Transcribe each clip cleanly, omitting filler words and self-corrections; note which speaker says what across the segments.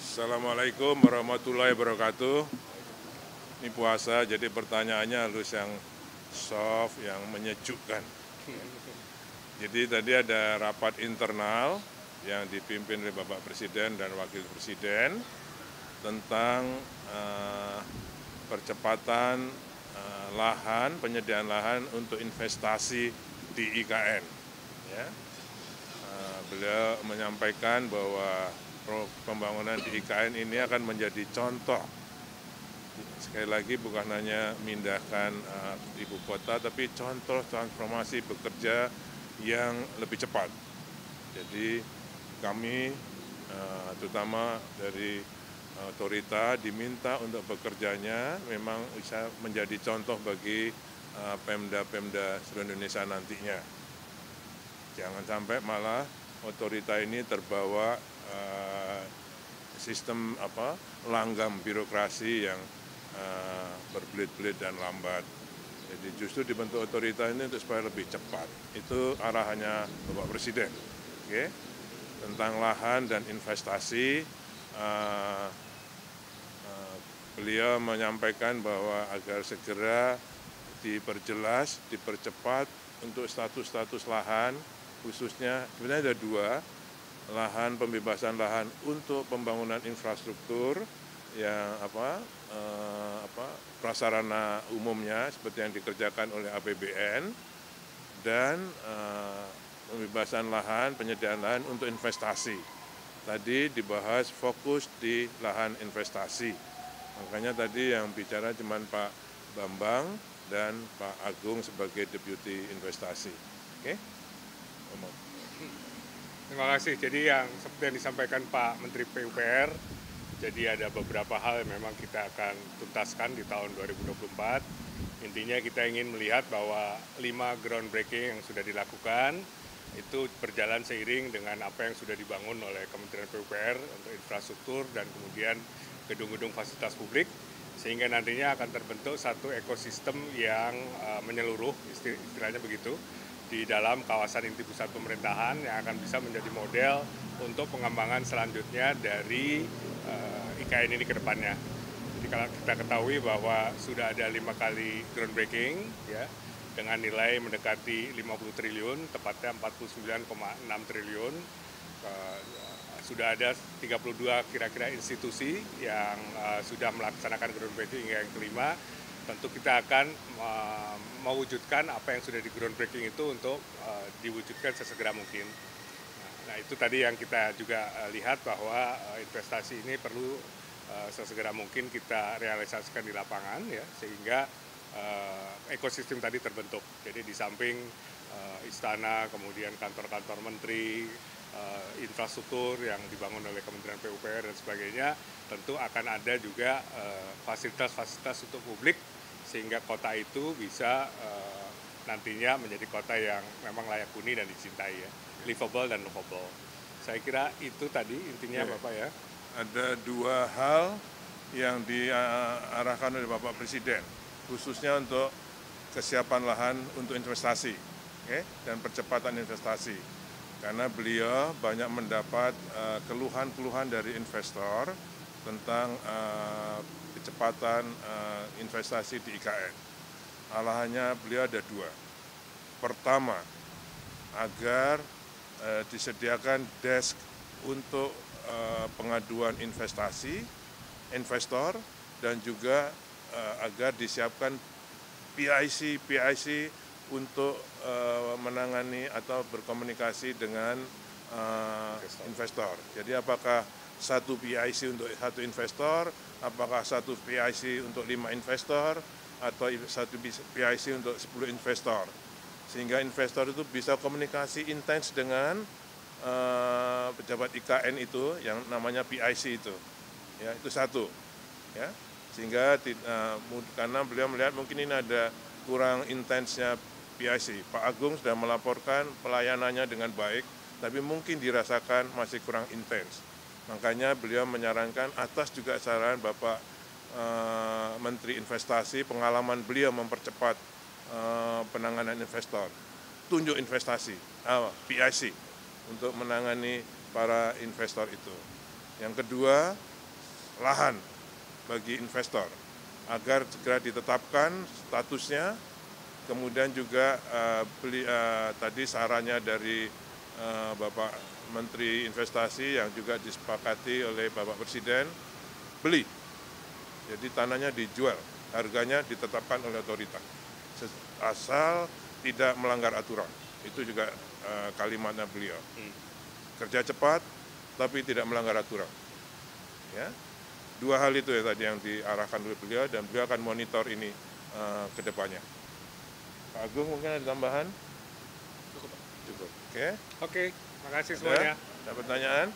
Speaker 1: Assalamualaikum warahmatullahi wabarakatuh. Ini puasa, jadi pertanyaannya harus yang soft, yang menyejukkan. Jadi tadi ada rapat internal yang dipimpin oleh Bapak Presiden dan Wakil Presiden tentang percepatan lahan, penyediaan lahan untuk investasi di IKN. Ya. Beliau menyampaikan bahwa pembangunan di IKN ini akan menjadi contoh. Sekali lagi bukan hanya mindahkan ibu kota, tapi contoh transformasi bekerja yang lebih cepat. Jadi kami, terutama dari otorita, diminta untuk bekerjanya memang bisa menjadi contoh bagi Pemda-Pemda seluruh Indonesia nantinya. Jangan sampai malah otorita ini terbawa sistem langgam birokrasi yang berbelit-belit dan lambat. Jadi justru dibentuk otorita ini untuk supaya lebih cepat. Itu arahannya Bapak Presiden. Oke? Tentang lahan dan investasi, beliau menyampaikan bahwa agar segera diperjelas, dipercepat untuk status-status lahan, khususnya sebenarnya ada dua, lahan pembebasan lahan untuk pembangunan infrastruktur yang prasarana umumnya seperti yang dikerjakan oleh APBN, dan pembebasan lahan, penyediaan lahan untuk investasi. Tadi dibahas fokus di lahan investasi. Makanya tadi yang bicara cuma Pak Bambang dan Pak Agung sebagai Deputi Investasi. Oke?
Speaker 2: Terima kasih. Jadi yang seperti yang disampaikan Pak Menteri PUPR, jadi ada beberapa hal yang memang kita akan tuntaskan di tahun 2024. Intinya kita ingin melihat bahwa 5 groundbreaking yang sudah dilakukan itu berjalan seiring dengan apa yang sudah dibangun oleh Kementerian PUPR untuk infrastruktur dan kemudian gedung-gedung fasilitas publik, sehingga nantinya akan terbentuk satu ekosistem yang menyeluruh, istilahnya begitu, di dalam kawasan inti pusat pemerintahan yang akan bisa menjadi model untuk pengembangan selanjutnya dari IKN ini ke depannya. Jadi kalau kita ketahui bahwa sudah ada 5 kali groundbreaking, ya, dengan nilai mendekati 50 triliun, tepatnya 49,6 triliun. Sudah ada 32 kira-kira institusi yang sudah melaksanakan groundbreaking hingga yang kelima. Tentu kita akan mewujudkan apa yang sudah di groundbreaking itu untuk diwujudkan sesegera mungkin. Nah, itu tadi yang kita juga lihat bahwa investasi ini perlu sesegera mungkin kita realisasikan di lapangan, ya, sehingga ekosistem tadi terbentuk. Jadi di samping istana, kemudian kantor-kantor menteri, infrastruktur yang dibangun oleh Kementerian PUPR dan sebagainya, tentu akan ada juga fasilitas-fasilitas untuk publik sehingga kota itu bisa nantinya menjadi kota yang memang layak huni dan dicintai, ya, livable dan lovable. Saya kira itu tadi intinya, Bapak, ya.
Speaker 1: Ada dua hal yang diarahkan oleh Bapak Presiden, khususnya untuk kesiapan lahan untuk investasi, dan percepatan investasi. Karena beliau banyak mendapat keluhan-keluhan dari investor tentang kecepatan investasi di IKN. Arahannya beliau ada dua. Pertama, agar disediakan desk untuk pengaduan investasi, investor, dan juga agar disiapkan PIC untuk menangani atau berkomunikasi dengan investor. Jadi apakah satu PIC untuk satu investor, apakah satu PIC untuk 5 investor, atau satu PIC untuk 10 investor. Sehingga investor itu bisa komunikasi intens dengan pejabat IKN itu yang namanya PIC itu. Ya, itu satu. Ya. Sehingga karena beliau melihat mungkin ini ada kurang intensnya PIC. Pak Agung sudah melaporkan pelayanannya dengan baik, tapi mungkin dirasakan masih kurang intens. Makanya beliau menyarankan atas juga saran Bapak Menteri Investasi, pengalaman beliau mempercepat penanganan investor. Tunjuk investasi, PIC, untuk menangani para investor itu. Yang kedua, lahan bagi investor agar segera ditetapkan statusnya. Kemudian juga tadi sarannya dari Bapak Menteri Investasi yang juga disepakati oleh Bapak Presiden, beli. Jadi tanahnya dijual, harganya ditetapkan oleh otoritas. Asal tidak melanggar aturan. Itu juga kalimatnya beliau. Kerja cepat, tapi tidak melanggar aturan. Ya, dua hal itu ya tadi yang diarahkan oleh beliau, dan beliau akan monitor ini ke depannya. Pak Agung mungkin ada tambahan? Cukup.
Speaker 2: Oke, makasih semuanya.
Speaker 1: Ada pertanyaan?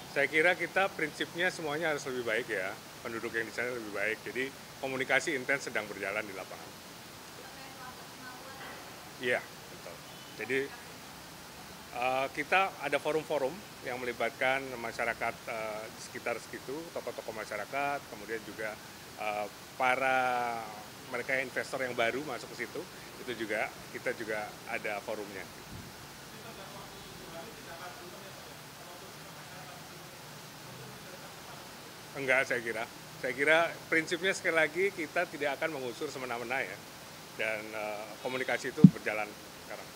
Speaker 2: Saya kira kita prinsipnya semuanya harus lebih baik ya, penduduk yang di sana lebih baik. Jadi komunikasi intens sedang berjalan di lapangan. Iya, betul. Jadi kita ada forum-forum yang melibatkan masyarakat di sekitar situ, tokoh-tokoh masyarakat, kemudian juga para mereka investor yang baru masuk ke situ, itu juga kita juga ada forumnya. Enggak, saya kira prinsipnya sekali lagi kita tidak akan mengusur semena-mena ya, dan komunikasi itu berjalan sekarang.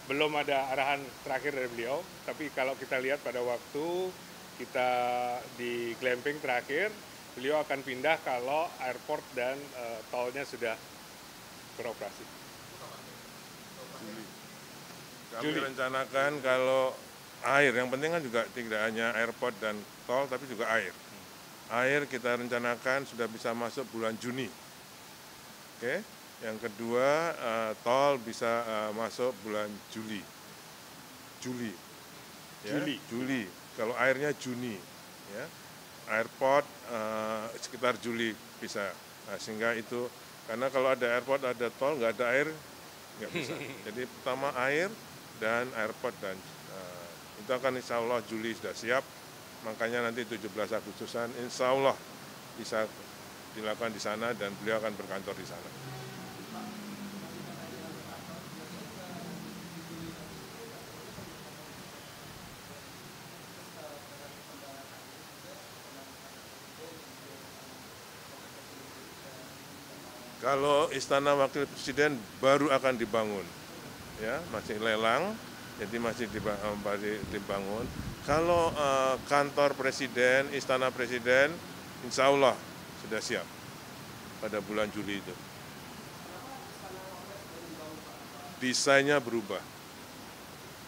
Speaker 2: Belum ada arahan terakhir dari beliau, tapi kalau kita lihat pada waktu kita di glamping terakhir, beliau akan pindah kalau airport dan tolnya sudah beroperasi.
Speaker 1: Kami rencanakan kalau air, yang penting kan juga tidak hanya airport dan tol, tapi juga air. Air kita rencanakan sudah bisa masuk bulan Juni. Oke. Yang kedua, tol bisa masuk bulan Juli. Ya, Juli. Kalau airnya Juni. Ya. Airport sekitar Juli bisa. Nah, sehingga itu, karena kalau ada airport, ada tol, nggak ada air, nggak bisa. Jadi pertama air dan airport, dan itu akan insya Allah Juli sudah siap. Makanya nanti 17 Agustusan insya Allah bisa dilakukan di sana, dan beliau akan berkantor di sana. Kalau Istana Wakil Presiden baru akan dibangun, ya masih lelang, jadi masih dibangun. Kalau kantor Presiden, Istana Presiden, insya Allah sudah siap pada bulan Juli itu. Desainnya berubah.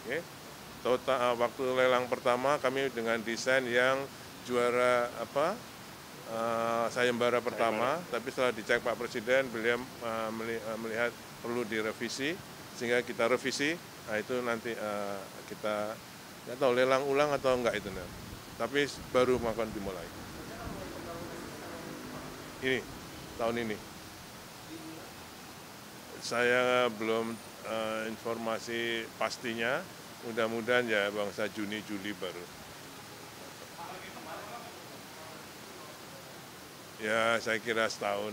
Speaker 1: Oke. Total waktu lelang pertama kami dengan desain yang juara sayembara pertama, tapi setelah dicek Pak Presiden, beliau melihat perlu direvisi, sehingga kita revisi. Nah itu nanti kita nggak tahu lelang ulang atau enggak itu, tapi baru akan dimulai. Ini tahun ini. Saya belum informasi pastinya, mudah-mudahan ya bangsa Juni Juli baru. Ya, saya kira setahun.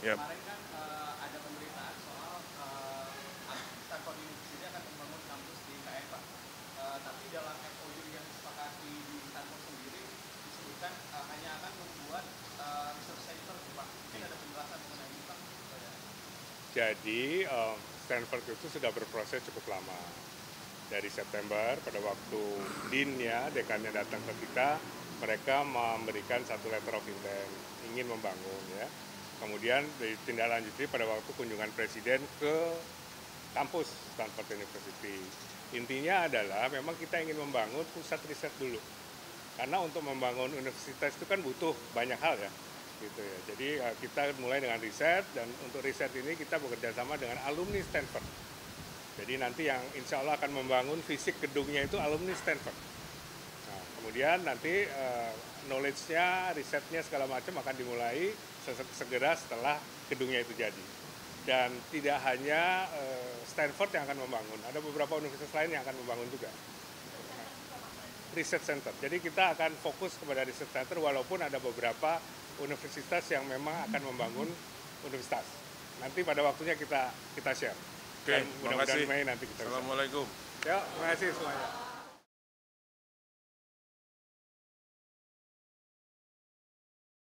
Speaker 1: Ya.
Speaker 3: Kemarin kan ada pemberitaan soal Stanford University akan membangun kampus di IKN, Pak. Tapi dalam MOU yang disepakati di Stanford sendiri disebutkan hanya akan membuat research center, Pak. Mungkin ada penjelasan mengenai ini, Pak?
Speaker 2: Jadi Stanford itu sudah berproses cukup lama. Dari September pada waktu dean-nya, dekannya datang ke kita, mereka memberikan satu letter of intent, ingin membangun ya. Kemudian ditindaklanjuti pada waktu kunjungan Presiden ke kampus Stanford University. Intinya adalah memang kita ingin membangun pusat riset dulu. Karena untuk membangun universitas itu kan butuh banyak hal ya. Gitu ya. Jadi kita mulai dengan riset, dan untuk riset ini kita bekerja sama dengan alumni Stanford. Jadi nanti yang insya Allah akan membangun fisik gedungnya itu alumni Stanford. Nah, kemudian nanti knowledge-nya, risetnya segala macam akan dimulai segera setelah gedungnya itu jadi. Dan tidak hanya Stanford yang akan membangun, ada beberapa universitas lain yang akan membangun juga. research center. Jadi kita akan fokus kepada research center walaupun ada beberapa universitas yang memang akan membangun universitas. Nanti pada waktunya kita share.
Speaker 1: Oke, terima kasih.
Speaker 2: Mei nanti kita bisa.
Speaker 1: Assalamualaikum.
Speaker 2: Ya, terima kasih semuanya.